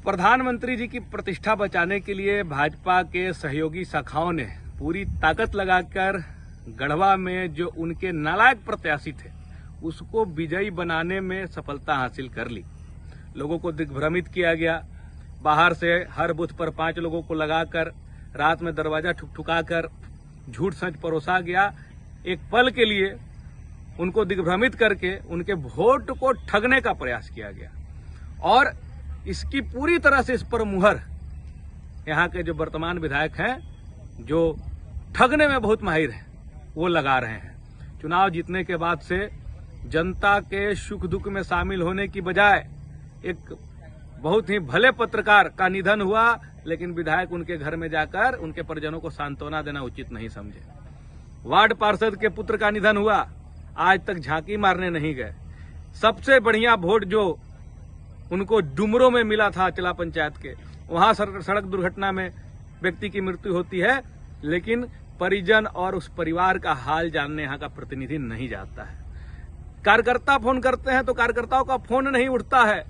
प्रधानमंत्री जी की प्रतिष्ठा बचाने के लिए भाजपा के सहयोगी शाखाओं ने पूरी ताकत लगाकर गढ़वा में जो उनके नालायक प्रत्याशी थे उसको विजयी बनाने में सफलता हासिल कर ली। लोगों को दिग्भ्रमित किया गया। बाहर से हर बूथ पर 5 लोगों को लगाकर रात में दरवाजा ठुकठुकाकर झूठ सच परोसा गया। एक पल के लिए उनको दिग्भ्रमित करके उनके वोट को ठगने का प्रयास किया गया और इसकी पूरी तरह से इस पर मुहर यहाँ के जो वर्तमान विधायक हैं जो ठगने में बहुत माहिर हैं वो लगा रहे हैं। चुनाव जीतने के बाद से जनता के सुख दुख में शामिल होने की बजाय एक बहुत ही भले पत्रकार का निधन हुआ, लेकिन विधायक उनके घर में जाकर उनके परिजनों को सांत्वना देना उचित नहीं समझे। वार्ड पार्षद के पुत्र का निधन हुआ, आज तक झांकी मारने नहीं गए। सबसे बढ़िया वोट जो उनको डुमरों में मिला था जिला पंचायत के, वहां सड़क दुर्घटना में व्यक्ति की मृत्यु होती है, लेकिन परिजन और उस परिवार का हाल जानने यहाँ का प्रतिनिधि नहीं जाता है। कार्यकर्ता फोन करते हैं तो कार्यकर्ताओं का फोन नहीं उठता है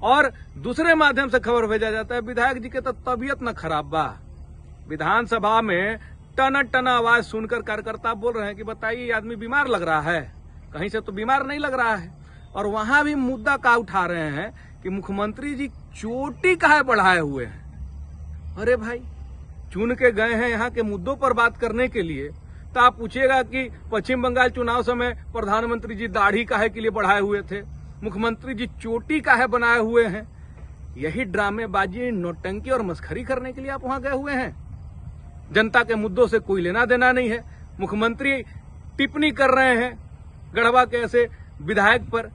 और दूसरे माध्यम से खबर भेजा जाता है विधायक जी के तो तबीयत न खराब बा। विधानसभा में टना टना आवाज सुनकर कार्यकर्ता बोल रहे हैं कि बताइए ये आदमी बीमार लग रहा है, कहीं से तो बीमार नहीं लग रहा है। और वहां भी मुद्दा का उठा रहे हैं कि मुख्यमंत्री जी चोटी काहे बढ़ाए हुए हैं। अरे भाई, चुन के गए हैं यहाँ के मुद्दों पर बात करने के लिए, तो आप पूछिएगा कि पश्चिम बंगाल चुनाव समय प्रधानमंत्री जी दाढ़ी काहे के लिए बढ़ाए हुए थे, मुख्यमंत्री जी चोटी काहे बनाए हुए हैं। यही ड्रामेबाजी, नौटंकी और मस्खरी करने के लिए आप वहां गए हुए हैं। जनता के मुद्दों से कोई लेना देना नहीं है। मुख्यमंत्री टिप्पणी कर रहे हैं गढ़वा के ऐसे विधायक पर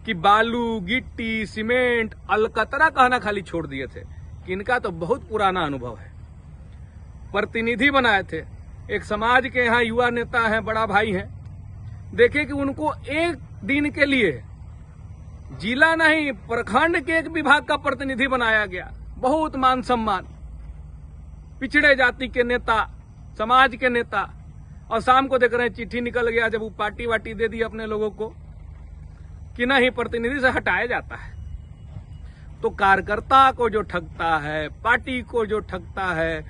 कि बालू, गिट्टी, सीमेंट, अलकतरा कहना खाली छोड़ दिए थे कि इनका तो बहुत पुराना अनुभव है। प्रतिनिधि बनाए थे, एक समाज के यहाँ युवा नेता हैं, बड़ा भाई हैं। देखे कि उनको एक दिन के लिए जिला नहीं प्रखंड के एक विभाग का प्रतिनिधि बनाया गया। बहुत मान सम्मान, पिछड़े जाति के नेता, समाज के नेता, और शाम को देख रहे हैं चिट्ठी निकल गया जब वो पार्टी वाटी दे दी अपने लोगों को कि नहीं प्रतिनिधि से हटाया जाता है। तो कार्यकर्ता को जो ठगता है, पार्टी को जो ठगता है,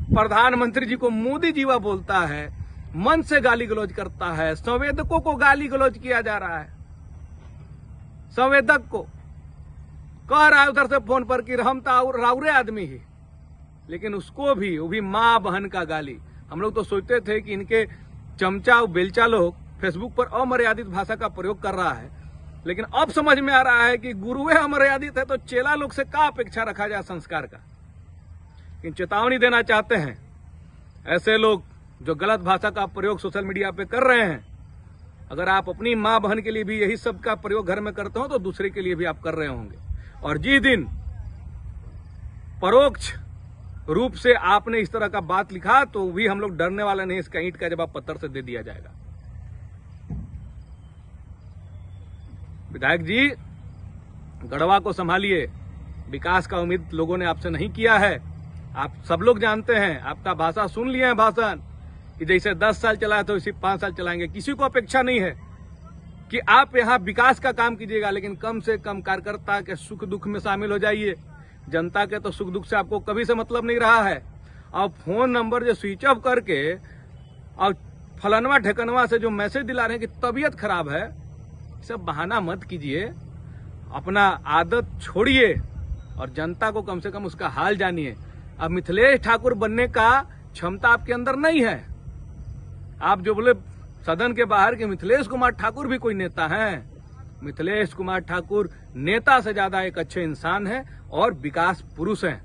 प्रधानमंत्री जी को मोदी जीवा बोलता है, मन से गाली गलौज करता है, संवेदकों को गाली गलौज किया जा रहा है। संवेदक को कह रहा है उधर से फोन पर कि हम तो राउरे आदमी ही, लेकिन उसको भी वो भी माँ बहन का गाली। हम लोग तो सोचते थे कि इनके चमचा और बेलचा लोग फेसबुक पर अमर्यादित भाषा का प्रयोग कर रहा है, लेकिन अब समझ में आ रहा है कि गुरुए अमर्यादित है तो चेला लोग से क्या अपेक्षा रखा जाए संस्कार का। लेकिन चेतावनी देना चाहते हैं ऐसे लोग जो गलत भाषा का प्रयोग सोशल मीडिया पे कर रहे हैं। अगर आप अपनी माँ बहन के लिए भी यही शब्द का प्रयोग घर में करते हो तो दूसरे के लिए भी आप कर रहे होंगे। और जिस दिन परोक्ष रूप से आपने इस तरह का बात लिखा तो भी हम लोग डरने वाले नहीं, इसका ईंट का जवाब पत्थर से दे दिया जाएगा। विधायक जी, गढ़वा को संभालिए। विकास का उम्मीद लोगों ने आपसे नहीं किया है। आप सब लोग जानते हैं, आपका भाषा सुन लिए हैं, भाषण कि जैसे 10 साल चलाए तो इसी 5 साल चलाएंगे। किसी को अपेक्षा नहीं है कि आप यहाँ विकास का काम कीजिएगा, लेकिन कम से कम कार्यकर्ता के सुख दुख में शामिल हो जाइए। जनता के तो सुख दुख से आपको कभी से मतलब नहीं रहा है। और फोन नंबर जो स्विच ऑफ करके और फलनवा ढेकनवा से जो मैसेज दिला रहे हैं कि तबीयत खराब है, सब बहाना मत कीजिए। अपना आदत छोड़िए और जनता को कम से कम उसका हाल जानिए। अब मिथिलेश ठाकुर बनने का क्षमता आपके अंदर नहीं है। आप जो बोले सदन के बाहर के मिथिलेश कुमार ठाकुर भी कोई नेता हैं, मिथिलेश कुमार ठाकुर नेता से ज्यादा एक अच्छे इंसान हैं और विकास पुरुष हैं।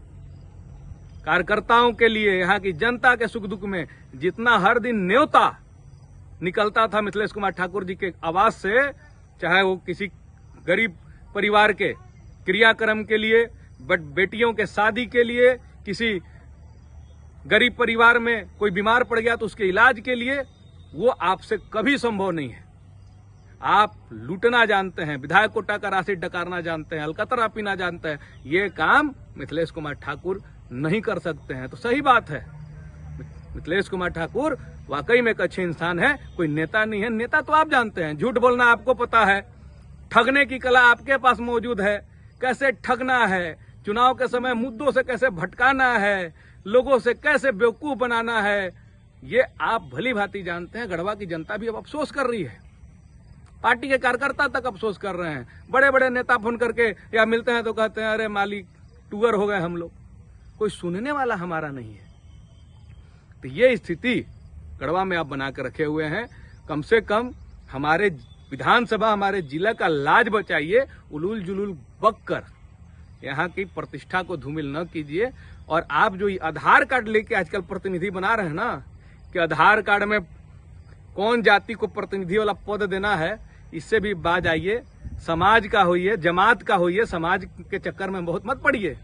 कार्यकर्ताओं के लिए, यहाँ की जनता के सुख दुख में जितना हर दिन न्योता निकलता था मिथिलेश कुमार ठाकुर जी के आवाज से, चाहे वो किसी गरीब परिवार के क्रियाक्रम के लिए, बेटियों के शादी के लिए, किसी गरीब परिवार में कोई बीमार पड़ गया तो उसके इलाज के लिए, वो आपसे कभी संभव नहीं है। आप लूटना जानते हैं, विधायक कोटा का राशि डकारना जानते हैं, अलकतरा पीना जानते हैं। ये काम मिथिलेश कुमार ठाकुर नहीं कर सकते हैं। तो सही बात है, मिथिलेश कुमार ठाकुर वाकई में एक अच्छे इंसान है, कोई नेता नहीं है। नेता तो आप जानते हैं, झूठ बोलना आपको पता है, ठगने की कला आपके पास मौजूद है, कैसे ठगना है, चुनाव के समय मुद्दों से कैसे भटकाना है, लोगों से कैसे बेवकूफ बनाना है, ये आप भली भांति जानते हैं। गढ़वा की जनता भी अब अफसोस कर रही है, पार्टी के कार्यकर्ता तक अफसोस कर रहे हैं। बड़े बड़े नेता फोन करके या मिलते हैं तो कहते हैं अरे मालिक टूअर हो गए हम लोग, कोई सुनने वाला हमारा नहीं है। तो ये स्थिति गढ़वा में आप बना कर रखे हुए हैं। कम से कम हमारे विधानसभा, हमारे जिला का लाज बचाइए, उलूल जुलूल बककर यहाँ की प्रतिष्ठा को धूमिल न कीजिए। और आप जो आधार कार्ड लेके आजकल प्रतिनिधि बना रहे हैं ना, कि आधार कार्ड में कौन जाति को प्रतिनिधि वाला पद देना है, इससे भी बाज आइए। समाज का होइए, जमात का होइए, समाज के चक्कर में बहुत मत पड़िए।